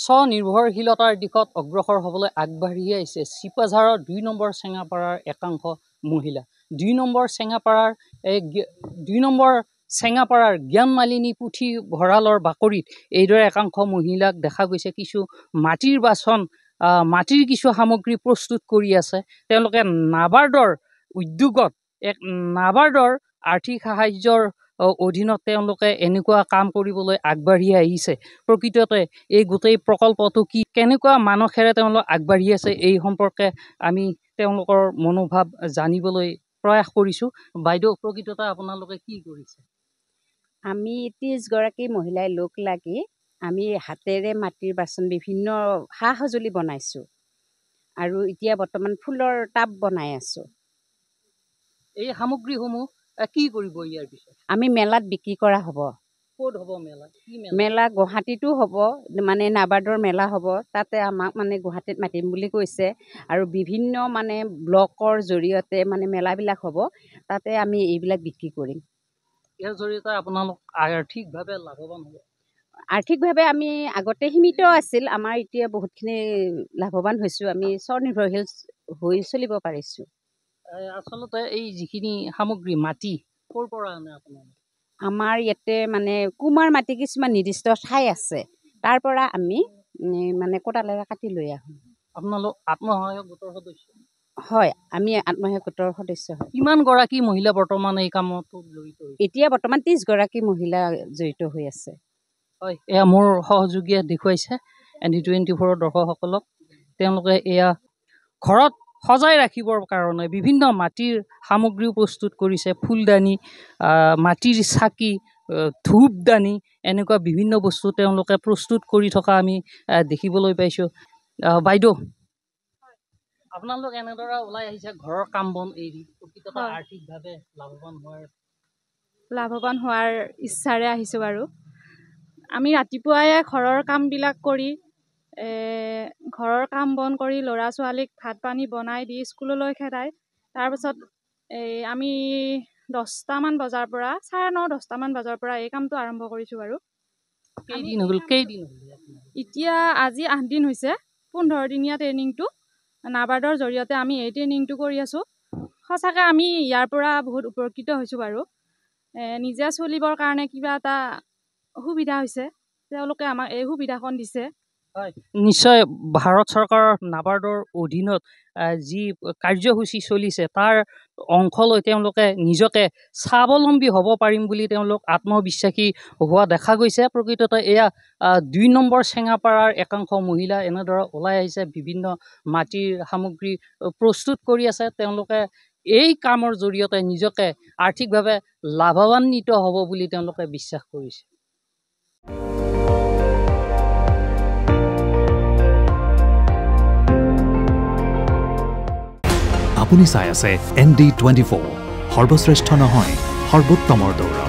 স্বনিৰ্ভৰশীলতাৰ দিশত অগ্ৰসৰ হ'বলৈ আগবাঢ়ি আহিছে চিপাঝাৰৰ ২ নম্বৰ চেঙাপাৰাৰ একাংশ মহিলা। ২ নম্বৰ চেঙাপাৰাৰ জ্ঞান মালিনী পুথি ভঁৰালৰ বাকৰিত এইদৰে একাংশ মহিলাক দেখা গৈছে কিছু মাটিৰ কিছু সামগ্ৰী প্ৰস্তুত কৰি আছে। তেওঁলোকে নাবাৰ্ডৰ উদ্যোগত নাবাৰ্ডৰ আৰ্থিক সাহায্যৰ অধীনত তেওঁলোকে এনেকুৱা কাম কৰিবলৈ আগবাঢ়ি আহিছে। প্ৰকৃততে এই গোটেই প্ৰকল্পটো কেনেকুৱা মানসেৰে তেওঁলোক আগবাঢ়ি আছে এই সম্পৰ্কে আমি তেওঁলোকৰ মনোভাৱ জানিবলৈ প্ৰয়াস কৰিছোঁ। বাইদেউ, প্ৰকৃততে আপোনালোকে কি কৰিছে? আমি ৩০ গৰাকী মহিলাই লগ লাগি আমি হাতেৰে মাটিৰ বাচন বিভিন্ন সা সঁজুলি বনাইছোঁ আৰু এতিয়া বৰ্তমান ফুলৰ টাব বনাই আছোঁ। এই সামগ্ৰীসমূহ কি কৰিব ইয়াৰ পিছত? আমি মেলাত বিক্ৰী কৰা হ'ব। ক'ত হ'ব মেলা? মেলা গুৱাহাটীতো হ'ব, মানে নাবাৰ্ডৰ মেলা হ'ব। তাতে আমাক মানে গুৱাহাটীত মাতিম বুলি কৈছে আৰু বিভিন্ন মানে ব্লকৰ জৰিয়তে মানে মেলাবিলাক হ'ব, তাতে আমি এইবিলাক বিক্ৰী কৰিম। ইয়াৰ জৰিয়তে আপোনালোক আৰ্থিকভাৱে লাভৱান হ'ব? আৰ্থিকভাৱে আমি আগতে সীমিত আছিল, আমাৰ এতিয়া বহুতখিনি লাভৱান হৈছোঁ। আমি স্বনিৰ্ভৰশীল হৈ চলিব পাৰিছোঁ। আচলতে এই যিখিনি সামগ্ৰী মাটি ক'ৰ পৰা আনে আপোনালোকে? আমাৰ ইয়াতে মানে কুমাৰ মাটি কিছুমান নিৰ্দিষ্ট ঠাই আছে, তাৰ পৰা আমি মানে কোটালেৰে কাটি লৈ আহোঁ। আপোনালোক আত্মসহায়ক গোটৰ সদস্য? হয়, আমি আত্মসহায়ক গোটৰ সদস্য হয়। কিমান গৰাকী মহিলা বৰ্তমান এই কামত জড়িত হৈছে? এতিয়া বৰ্তমান ৩০ গৰাকী মহিলা জড়িত হৈ আছে। হয়, এয়া মোৰ সহযোগীয়ে দেখুৱাইছে ND24 দৰ্শকসকলক। তেওঁলোকে এয়া ঘৰত সজাই ৰাখিবৰ কাৰণে বিভিন্ন মাটিৰ সামগ্ৰীও প্ৰস্তুত কৰিছে। ফুলদানি, মাটিৰ চাকি, ধূপদানি, এনেকুৱা বিভিন্ন বস্তু তেওঁলোকে প্ৰস্তুত কৰি থকা আমি দেখিবলৈ পাইছোঁ। বাইদেউ, আপোনালোক এনেদৰে ওলাই আহিছে ঘৰৰ কাম বন এৰি, প্ৰকৃততে আৰ্থিকভাৱে লাভৱান হোৱাৰ ইচ্ছাৰে আহিছোঁ বাৰু। আমি ৰাতিপুৱাই ঘৰৰ কামবিলাক কৰি ঘৰৰ কাম বন কৰি ল'ৰা ছোৱালীক ভাত পানী বনাই দি স্কুললৈ খেদাই তাৰপাছত আমি 10টামান বজাৰ পৰা 9:30 10টামান বজাৰ পৰা এই কামটো আৰম্ভ কৰিছোঁ বাৰু। কেইদিন হ'ল? এতিয়া আজি 8 দিন হৈছে। 15 দিনীয়া ট্ৰেইনিংটো নাবাৰ্ডৰ জৰিয়তে আমি এই ট্ৰেইনিংটো কৰি আছোঁ। সঁচাকৈ আমি ইয়াৰ পৰা বহুত উপকৃত হৈছোঁ বাৰু। নিজে চলিবৰ কাৰণে কিবা এটা সুবিধা হৈছে, তেওঁলোকে আমাক এই সুবিধাখন দিছে। হয়, নিশ্চয় ভাৰত চৰকাৰৰ নাবাৰ্ডৰ অধীনত যি কাৰ্যসূচী চলিছে তাৰ অংশ লৈ তেওঁলোকে নিজকে স্বাৱলম্বী হ'ব পাৰিম বুলি তেওঁলোক আত্মবিশ্বাসী হোৱা দেখা গৈছে। প্ৰকৃততে এয়া ২ নম্বৰ চেঙাপাৰাৰ একাংশ মহিলা এনেদৰে ওলাই আহিছে, বিভিন্ন মাটিৰ সামগ্ৰী প্ৰস্তুত কৰি আছে। তেওঁলোকে এই কামৰ জৰিয়তে নিজকে আৰ্থিকভাৱে লাভৱান্বিত হ'ব বুলি তেওঁলোকে বিশ্বাস কৰিছে। আপুনি চাই আছে ND24, সৰ্বশ্ৰেষ্ঠ নহয় সৰ্বোত্তমৰ দৌৰা।